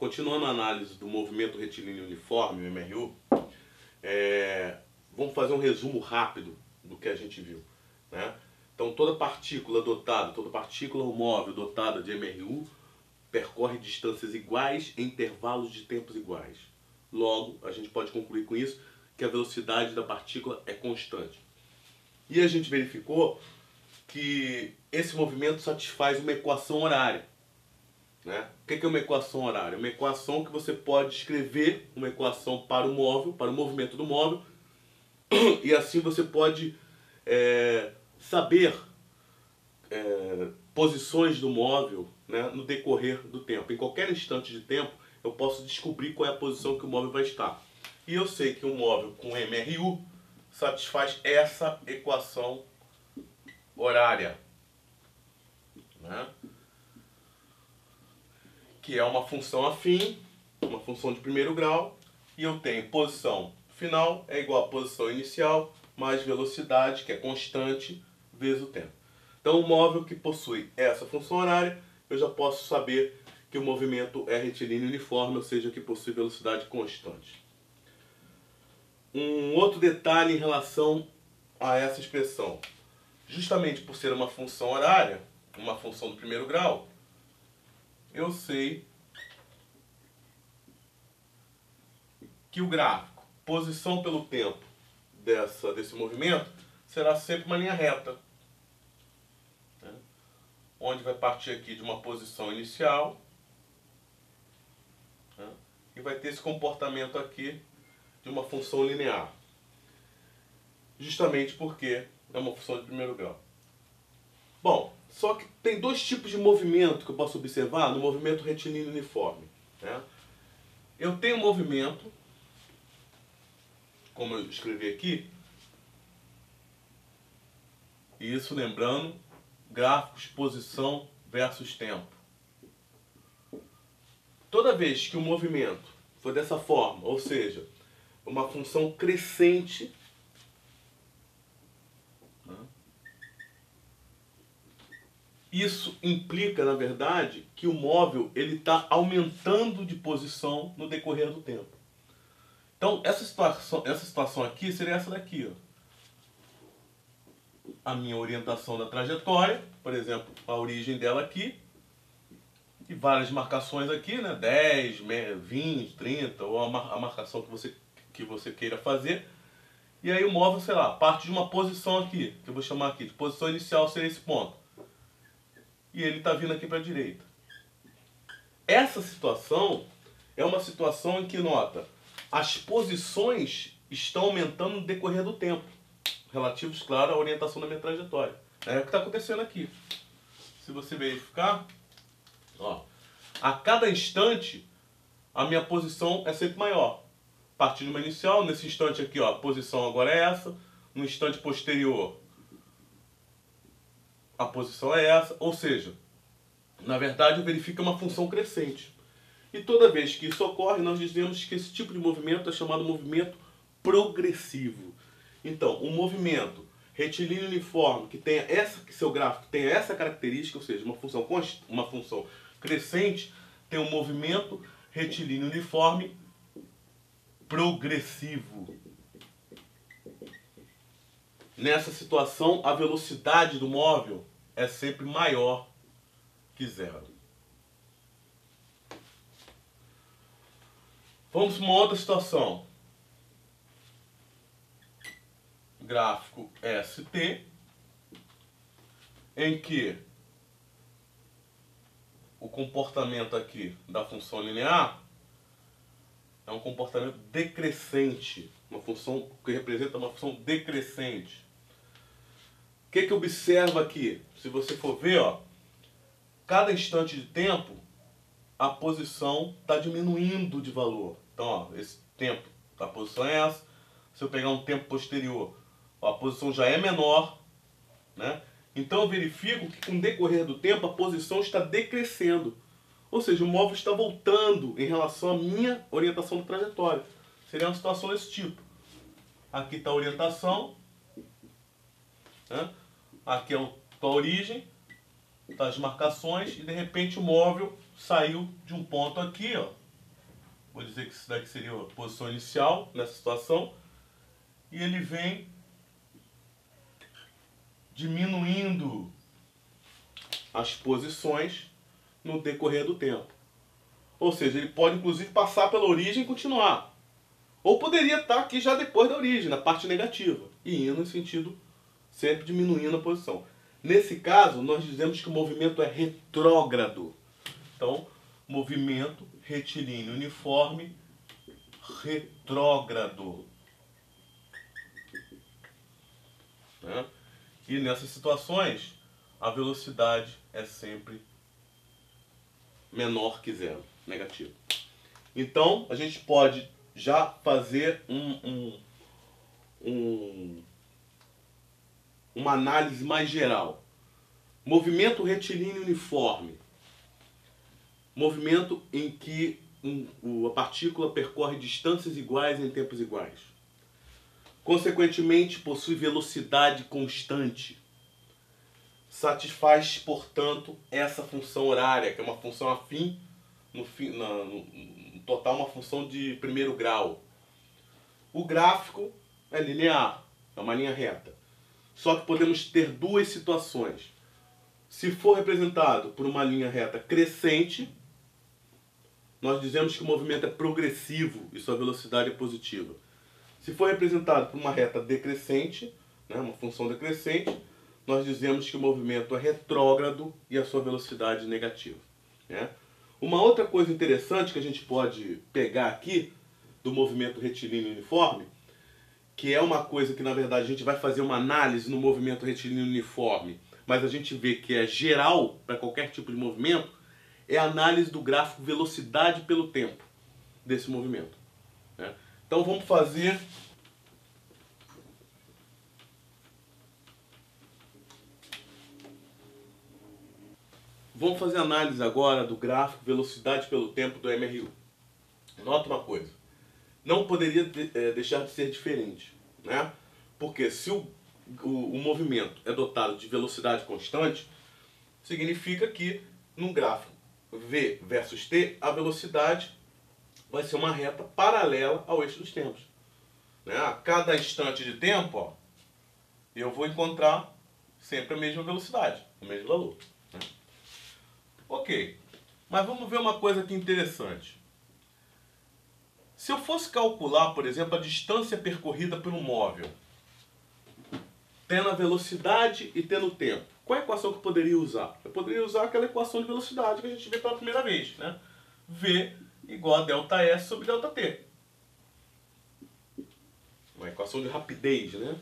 continuando a análise do movimento retilíneo uniforme, o MRU, vamos fazer um resumo rápido do que a gente viu, né? Então toda partícula móvel dotada de MRU percorre distâncias iguais em intervalos de tempos iguais. Logo, a gente pode concluir com isso que a velocidade da partícula é constante. E a gente verificou que esse movimento satisfaz uma equação horária, né? O que é uma equação horária? Uma equação que você pode escrever, uma equação para o móvel, para o movimento do móvel, e assim você pode saber posições do móvel, né, no decorrer do tempo. Em qualquer instante de tempo, eu posso descobrir qual é a posição que o móvel vai estar. E eu sei que um móvel com MRU satisfaz essa equação horária, né? Que é uma função afim, uma função de primeiro grau, e eu tenho posição final é igual a posição inicial mais velocidade, que é constante, vezes o tempo. Então, o móvel que possui essa função horária, eu já posso saber que o movimento é retilíneo uniforme, ou seja, que possui velocidade constante. Um outro detalhe em relação a essa expressão. Justamente por ser uma função horária, uma função do primeiro grau, eu sei que o gráfico, posição pelo tempo desse movimento, será sempre uma linha reta, né? Onde vai partir aqui de uma posição inicial, né? E vai ter esse comportamento aqui de uma função linear. Justamente porque é uma função de primeiro grau. Bom, só que tem dois tipos de movimento que eu posso observar no movimento retilíneo uniforme, né? Eu tenho um movimento, como eu escrevi aqui, e isso lembrando, gráficos posição versus tempo. Toda vez que o movimento for dessa forma, ou seja, uma função crescente, né? Isso implica, na verdade, que o móvel está aumentando de posição no decorrer do tempo. Então, essa situação aqui seria essa daqui, ó. A minha orientação da trajetória, por exemplo, a origem dela aqui, e várias marcações aqui, né? 10, 20, 30, ou a marcação que você queira fazer. E aí o móvel, sei lá, parte de uma posição aqui, que eu vou chamar aqui de posição inicial, seria esse ponto. E ele está vindo aqui para a direita. Essa situação é uma situação em que, nota, as posições estão aumentando no decorrer do tempo, relativos, claro, à orientação da minha trajetória. É o que está acontecendo aqui. Se você verificar, ó, a cada instante a minha posição é sempre maior. A partir de uma inicial, nesse instante aqui, ó, a posição agora é essa. No instante posterior, a posição é essa. Ou seja, na verdade, eu verifico uma função crescente. E toda vez que isso ocorre, nós dizemos que esse tipo de movimento é chamado movimento progressivo. Então, um movimento retilíneo uniforme que tenha que seu gráfico tenha essa característica, ou seja, uma função crescente, tem um movimento retilíneo uniforme progressivo. Nessa situação, a velocidade do móvel é sempre maior que zero. Vamos para uma outra situação. Gráfico ST, em que o comportamento aqui da função linear é um comportamento decrescente, uma função que representa uma função decrescente. O que observa aqui? Se você for ver, ó, cada instante de tempo, a posição está diminuindo de valor. Então, ó, esse tempo, a posição é essa. Se eu pegar um tempo posterior, ó, a posição já é menor, né? Então eu verifico que com o decorrer do tempo a posição está decrescendo. Ou seja, o móvel está voltando em relação à minha orientação da trajetória. Seria uma situação desse tipo. Aqui está a orientação, né? Aqui é a origem, tá as marcações, e de repente o móvel saiu de um ponto aqui, ó, vou dizer que isso daqui seria a posição inicial nessa situação, e ele vem diminuindo as posições no decorrer do tempo. Ou seja, ele pode inclusive passar pela origem e continuar. Ou poderia estar aqui já depois da origem, na parte negativa, e indo em sentido sempre diminuindo a posição. Nesse caso, nós dizemos que o movimento é retrógrado. Então, movimento retilíneo uniforme retrógrado. Né? E nessas situações, a velocidade é sempre menor que zero, negativo. Então, a gente pode já fazer uma análise mais geral. Movimento retilíneo uniforme. Movimento em que a partícula percorre distâncias iguais em tempos iguais. Consequentemente, possui velocidade constante. Satisfaz, portanto, essa função horária, que é uma função afim, no total uma função de primeiro grau. O gráfico é linear, é uma linha reta. Só que podemos ter duas situações. Se for representado por uma linha reta crescente, nós dizemos que o movimento é progressivo e sua velocidade é positiva. Se for representado por uma reta decrescente, né, uma função decrescente, nós dizemos que o movimento é retrógrado e a sua velocidade é negativa. Né? Uma outra coisa interessante que a gente pode pegar aqui do movimento retilíneo uniforme, que é uma coisa que na verdade a gente vai fazer uma análise no movimento retilíneo uniforme, mas a gente vê que é geral para qualquer tipo de movimento, é a análise do gráfico velocidade pelo tempo desse movimento. Né? Então vamos fazer análise agora do gráfico velocidade pelo tempo do MRU. Nota uma coisa, não poderia deixar de ser diferente, né? Porque se o movimento é dotado de velocidade constante, significa que num gráfico V versus T, a velocidade vai ser uma reta paralela ao eixo dos tempos. Né? A cada instante de tempo, ó, eu vou encontrar sempre a mesma velocidade, o mesmo valor. Né? Ok, mas vamos ver uma coisa aqui interessante. Se eu fosse calcular, por exemplo, a distância percorrida por um móvel, tendo a velocidade e tendo o tempo, qual é a equação que eu poderia usar? Eu poderia usar aquela equação de velocidade que a gente vê pela primeira vez. Né? V igual a ΔS sobre ΔT. Uma equação de rapidez, né?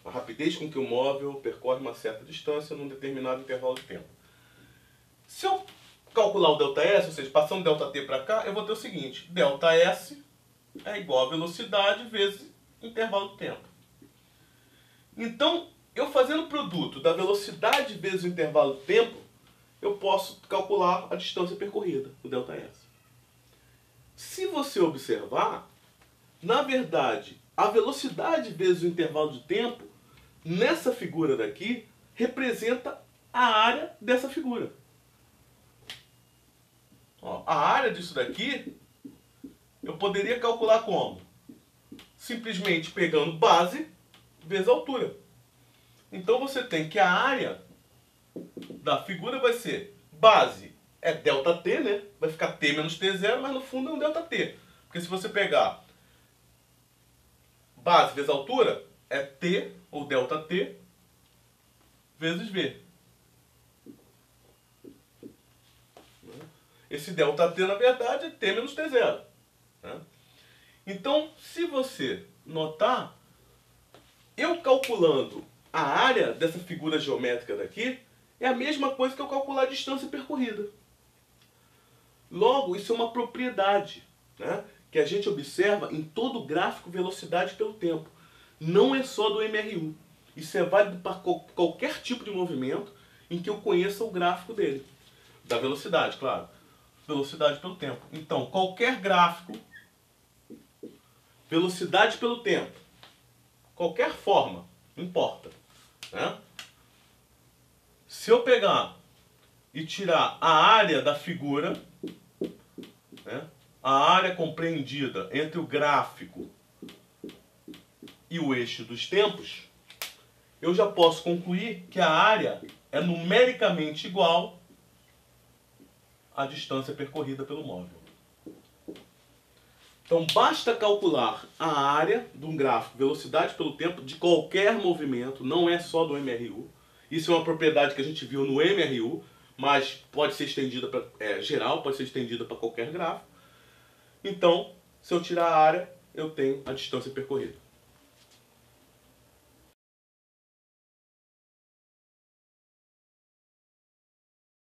A rapidez com que o móvel percorre uma certa distância num determinado intervalo de tempo. Se eu calcular o ΔS, ou seja, passando ΔT para cá, eu vou ter o seguinte: ΔS é igual a velocidade vezes intervalo de tempo. Então, eu fazendo o produto da velocidade vezes o intervalo de tempo, eu posso calcular a distância percorrida, o ΔS. Se você observar, na verdade, a velocidade vezes o intervalo de tempo, nessa figura daqui, representa a área dessa figura. Ó, a área disso daqui, eu poderia calcular como? Simplesmente pegando base vezes a altura. Então você tem que a área da figura vai ser base é ΔT, né? Vai ficar T menos T0, mas no fundo é um ΔT. Porque se você pegar base vezes altura, é T, ou ΔT, vezes V. Esse ΔT, na verdade, é T menos T0. Né? Então, se você notar, eu calculando a área dessa figura geométrica daqui, é a mesma coisa que eu calcular a distância percorrida. Logo, isso é uma propriedade, né, que a gente observa em todo o gráfico velocidade pelo tempo. Não é só do MRU. Isso é válido para qualquer tipo de movimento em que eu conheça o gráfico dele. Da velocidade, claro. Velocidade pelo tempo. Então, qualquer gráfico, velocidade pelo tempo, qualquer forma, não importa. Né? Se eu pegar e tirar a área da figura, né, a área compreendida entre o gráfico e o eixo dos tempos, eu já posso concluir que a área é numericamente igual à distância percorrida pelo móvel. Então basta calcular a área de um gráfico, velocidade pelo tempo, de qualquer movimento, não é só do MRU. Isso é uma propriedade que a gente viu no MRU, mas pode ser estendida para geral, pode ser estendida para qualquer gráfico. Então, se eu tirar a área, eu tenho a distância percorrida.